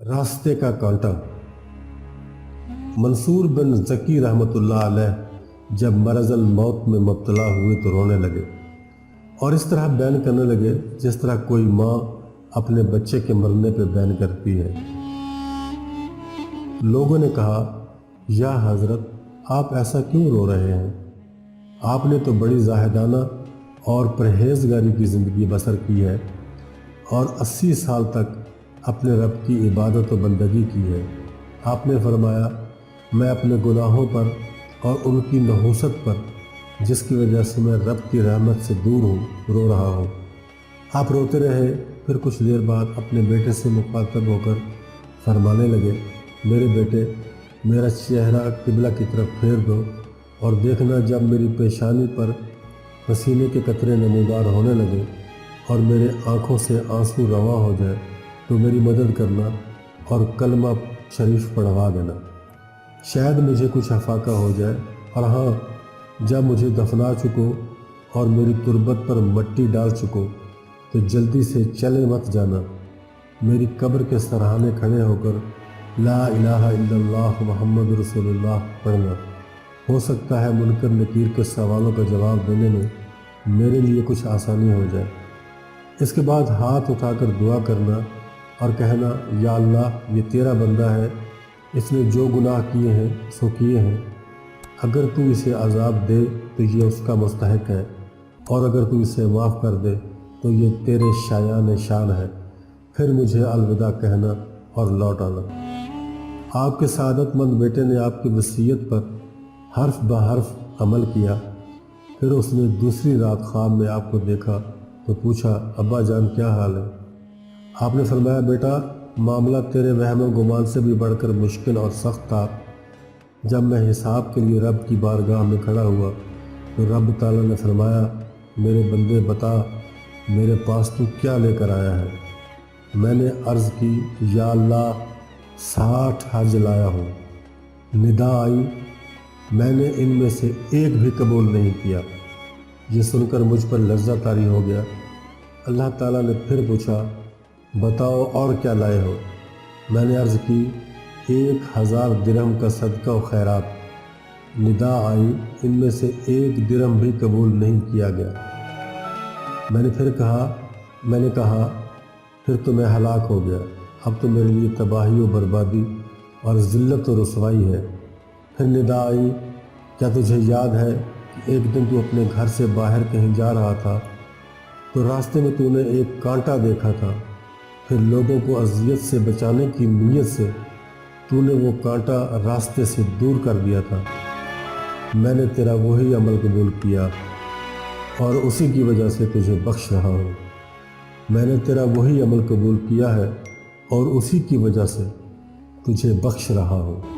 रास्ते का कांटा। मंसूर बिन ज़की रहमतुल्लाह अलैह जब मरज़ल मौत में मुब्तला हुए तो रोने लगे और इस तरह बयान करने लगे जिस तरह कोई माँ अपने बच्चे के मरने पर बयान करती है। लोगों ने कहा, या हज़रत, आप ऐसा क्यों रो रहे हैं? आपने तो बड़ी ज़ाहिदाना और परहेज़गारी की ज़िंदगी बसर की है और 80 साल तक अपने रब की इबादत व बंदगी की है। आपने फरमाया, मैं अपने गुनाहों पर और उनकी नहूसत पर, जिसकी वजह से मैं रब की रहमत से दूर हूँ, रो रहा हूँ। आप रोते रहे। फिर कुछ देर बाद अपने बेटे से मुखातब होकर फरमाने लगे, मेरे बेटे, मेरा चेहरा किबला की तरफ फेर दो और देखना, जब मेरी पेशानी पर पसीने के कतरे नमूदार होने लगे और मेरे आँखों से आंसू रवा हो जाए तो मेरी मदद करना और कलमा शरीफ पढ़वा देना। शायद मुझे कुछ अफाका हो जाए। और हाँ, जब मुझे दफना चुको और मेरी तुरबत पर मट्टी डाल चुको तो जल्दी से चले मत जाना। मेरी कब्र के सराहने खड़े होकर ला इलाहा इल्लल्लाह मुहम्मद रसूलुल्लाह पढ़ना। हो सकता है मुनकर नकीर के सवालों का जवाब देने में मेरे लिए कुछ आसानी हो जाए। इसके बाद हाथ उठाकर दुआ करना और कहना, या अल्लाह, ये तेरा बंदा है, इसने जो गुनाह किए हैं सो किए हैं। अगर तू इसे अजाब दे तो ये उसका मुस्तहक है और अगर तू इसे माफ़ कर दे तो ये तेरे शायान शान है। फिर मुझे अलविदा कहना और लौट आना। आपके सादतमंद बेटे ने आपकी वसीयत पर हर्फ ब हर्फ अमल किया। फिर उसने दूसरी रात ख्वाब में आपको देखा तो पूछा, अब्बा जान, क्या हाल है? आपने फरमाया, बेटा, मामला तेरे वहम गुमान से भी बढ़कर मुश्किल और सख्त था। जब मैं हिसाब के लिए रब की बारगाह में खड़ा हुआ तो रब ताला ने फरमाया, मेरे बंदे, बता मेरे पास तू क्या लेकर आया है? मैंने अर्ज़ की, या अल्लाह, 60 हज लाया हूँ। निदा आई, मैंने इनमें से एक भी कबूल नहीं किया। ये सुनकर मुझ पर लज्जा तारी हो गया। अल्लाह ताला ने फिर पूछा, बताओ और क्या लाए हो? मैंने अर्ज़ की, 1000 दिरहम का सदका व खैरात। निदा आई, इनमें से एक दिरहम भी कबूल नहीं किया गया। मैंने कहा, फिर तो मैं हलाक हो गया। अब तो मेरे लिए तबाही व बर्बादी और ज़िल्लत व रुसवाई है। फिर निदा आई, क्या तुझे याद है कि एक दिन तू अपने घर से बाहर कहीं जा रहा था तो रास्ते में तूने एक कांटा देखा था। फिर लोगों को अजियत से बचाने की नीयत से तूने वो कांटा रास्ते से दूर कर दिया था। मैंने तेरा वही अमल कबूल किया और उसी की वजह से तुझे बख्श रहा हूँ। मैंने तेरा वही अमल कबूल किया है और उसी की वजह से तुझे बख्श रहा हूँ।